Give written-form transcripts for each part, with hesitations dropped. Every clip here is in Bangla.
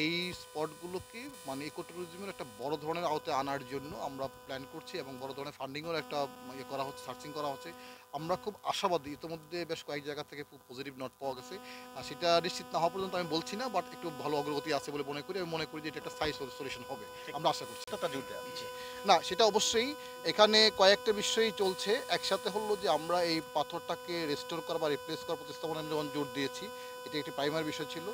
এই স্পটগুলোকে মানে ইকো ট্যুরিজমের একটা বড় ধরনের আওতায় আনার জন্য আমরা প্ল্যান করছি এবং বড় ধরনের ফান্ডিংয়েরও একটা ইয়ে করা হচ্ছে, সার্চিং করা হচ্ছে। আমরা খুব আশাবাদী, ইতিমধ্যে বেশ কয়েক জায়গা থেকে খুব পজিটিভ নোট পাওয়া গেছে। আর সেটা নিশ্চিত না হওয়া পর্যন্ত আমি বলছি না, বাট একটু ভালো অগ্রগতি আছে বলে মনে করি। আমি মনে করি যে এটা একটা স্থায়ী সলিউশন হবে। ঠিক আমরা আশা করছি। কতটা জোর দেওয়া হচ্ছে? না, সেটা অবশ্যই এখানে কয়েকটা বিষয়ই চলছে। একসাথে হলো যে আমরা এই পাথরটাকে রেস্টোর করা বা রিপ্লেস করার প্রতিস্থাপনে আমি যেমন জোর দিয়েছি, এটা একটি প্রাইমারি বিষয় ছিল।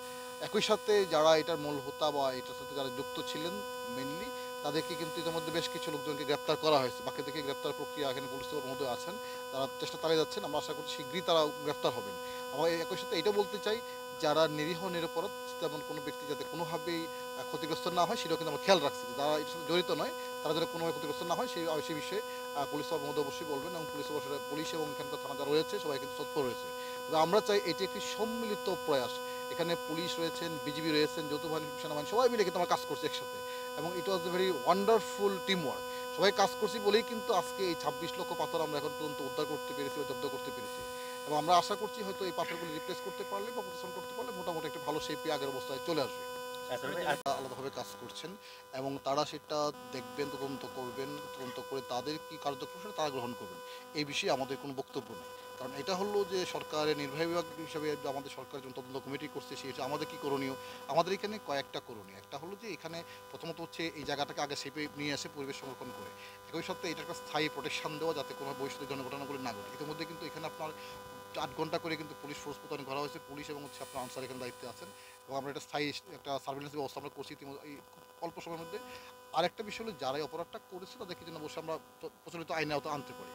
একই সাথে যারা এটার মূল হোতা বা এটার সাথে যারা যুক্ত ছিলেন মেইনলি, তাদেরকে কিন্তু ইতিমধ্যে বেশ কিছু লোকজনকে গ্রেপ্তার করা হয়েছে। বাকিদেরকে গ্রেপ্তার প্রক্রিয়া এখানে পুলিশের মধ্যে আছেন। তারা চেষ্টা চালিয়ে যাচ্ছেন। আমরা আশা করছি শীঘ্রই তারা গ্রেপ্তার হবেন। আমরা একই সাথে এটা বলতে চাই, যারা নিরীহ নিরপরাধ তেমন কোনো ব্যক্তি যাতে কোনোভাবেই ক্ষতিগ্রস্ত না হয়, সেটাও কিন্তু আমরা খেয়াল রাখছি। যারা এটার সাথে জড়িত নয়, তারা যাতে কোনোভাবে ক্ষতিগ্রস্ত না হয় সেই বিষয়ে পুলিশ মধ্যে অবশ্যই বলবেন, এবং পুলিশ এবং এখানকার থানা যারা রয়েছে সবাই কিন্তু তৎপর রয়েছে। তবে আমরা চাই এটি একটি সম্মিলিত প্রয়াস। এখানে পুলিশ রয়েছেন, বিজিবি রয়েছেন, যৌথ বাহিনী, সেনাবাহিনী সবাই মিলে কিন্তু আমরা কাজ করছি একসাথে, এবং it was a very wonderful team work. সবাই কাজ করছি বলেই কিন্তু আজকে এই 26 লক্ষ পাথর আমরা এখন পর্যন্ত উদ্ধার করতে পেরেছি বা জব্দ করতে পেরেছি। এবং আমরা আশা করছি হয়তো এই পাথরগুলি রিপ্লেস করতে পারলে বা প্রতিস্থাপন করতে পারলে মোটামুটি একটা ভালো শেপে আগের অবস্থায় চলে আসবে। আসলে ভাই আর আলাদাভাবে কাজ করছেন এবং তারা সেটা দেখবেন, তদন্ত করবেন, তদন্ত করে তাদের কি কার্যক্রম সেটা তারা গ্রহণ করবেন। এই বিষয়ে আমাদের কোনো বক্তব্য নেই। কারণ এটা হলো যে সরকারের নির্বাহী বিভাগ হিসাবে যে আমাদের সরকার যখন তদন্ত কমিটি করছে, সেটা আমাদের কি করণীয়? আমাদের এখানে কয়েকটা করণীয়। একটা হলো যে এখানে প্রথমত হচ্ছে এই জায়গাটাকে আগে শেপে নিয়ে এসে পরিবেশ সংরক্ষণ করে। একই সাথে এটা একটা স্থায়ী প্রোটেকশন দেওয়া, যাতে কোনো ভবিষ্যতে জনঘটনাগুলি না ঘটে। ইতিমধ্যে কিন্তু এখানে আপনার ৮ ঘন্টা করে কিন্তু পুলিশ ফোর্স মোতায়েন করা হয়েছে। পুলিশ এবং হচ্ছে আপনার আনসার এখানে দায়িত্বে আছেন, এবং আমরা একটা স্থায়ী একটা সার্ভেলেন্স ব্যবস্থা আমরা করছি এই খুব অল্প সময়ের মধ্যে। আরেকটা বিষয় হলো, যারা এই অপরাধটা করেছে তাদেরকে যেন অবশ্যই আমরা প্রচলিত আইনে আওতা আনতে পারি।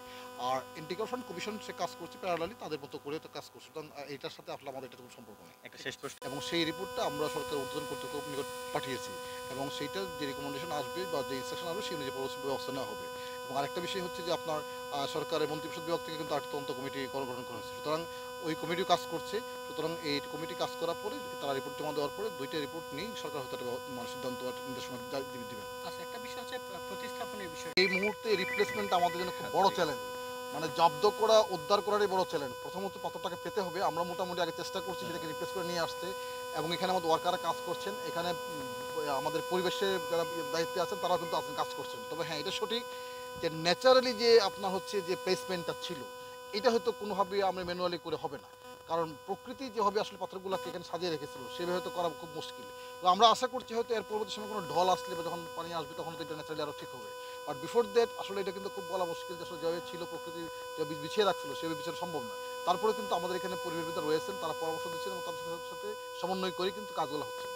আর ইন্টিগ্রেশন কমিশন সে কাজ করছে প্যারালালি, তাদের মতো করে তো কাজ করছে। সুতরাং এটার সাথে আসলে আমাদের এটা কোনো সম্পর্ক নেই। একটা শেষ প্রশ্ন। এবং সেই রিপোর্টটা আমরা সরকার ঊর্ধ্বতন কর্তৃপক্ষের নিকট পাঠিয়েছি, এবং সেইটার যে রিকমেন্ডেশন আসবে বা যে ইনস্ট্রাকশন আসবে সেই অনুযায়ী পরবর্তী ব্যবস্থা নেওয়া হবে। এবং আরেকটা বিষয় হচ্ছে যে আপনার সরকারের মন্ত্রিপরিষদ বিভাগ থেকে কিন্তু আরেকটা তদন্ত কমিটি গঠন করা হয়েছে। সুতরাং ওই কমিটিও কাজ করছে। সুতরাং এই কমিটি কাজ করার পরে তারা রিপোর্ট জমা দেওয়ার পরে দুইটা রিপোর্ট নিয়েই সরকার হয়তো একটা মানে সিদ্ধান্ত বা নির্দেশনা দিবেন। আচ্ছা, একটা বিষয় হচ্ছে প্রতিস্থাপনের বিষয়। এই মুহূর্তে রিপ্লেসমেন্ট আমাদের জন্য খুব আচ্ছা, বড় ঠিক আছে। চ্যালেঞ্জ। মানে জব্দ করা, উদ্ধার করারই বড় চ্যালেঞ্জ। প্রথমত পাথরটাকে পেতে হবে। আমরা মোটামুটি আগে চেষ্টা করছি হুম, সেটাকে রিপ্লেস করে নিয়ে আসতে, এবং এখানে আমাদের ওয়ার্কাররা কাজ করছেন। এখানে আমাদের পরিবেশের যারা দায়িত্বে আছেন তারাও কিন্তু আছেন, কাজ করছেন। তবে হ্যাঁ, এটা সঠিক যে ন্যাচারালি যে আপনার হচ্ছে যে প্লেসমেন্টটা ছিল, এটা হয়তো কোনোভাবে আমরা ম্যানুয়ালি করে হবে না। কারণ প্রকৃতি যেভাবে আসলে পাথরগুলোকে এখানে সাজিয়ে রেখেছিল সেভাবে হয়তো করা খুব মুশকিল। তো আমরা আশা করছি হয়তো এর পরবর্তী সময় কোনো ঢল আসলে বা যখন পানি আসবে তখন তো এটা ন্যাচারালি আরও ঠিক হবে। বাট বিফোর দ্যাট আসলে এটা কিন্তু খুব বলা মুশকিল যে আসলে যেভাবে ছিল প্রকৃতি যে বিছিয়ে রাখছিল সেভাবে বিছানো সম্ভব না। তারপরে কিন্তু আমাদের এখানে পরিবেশবিদরা রয়েছেন, তারা পরামর্শ দিচ্ছেন এবং তাদের সাথে সমন্বয় করে কিন্তু কাজগুলো হচ্ছে।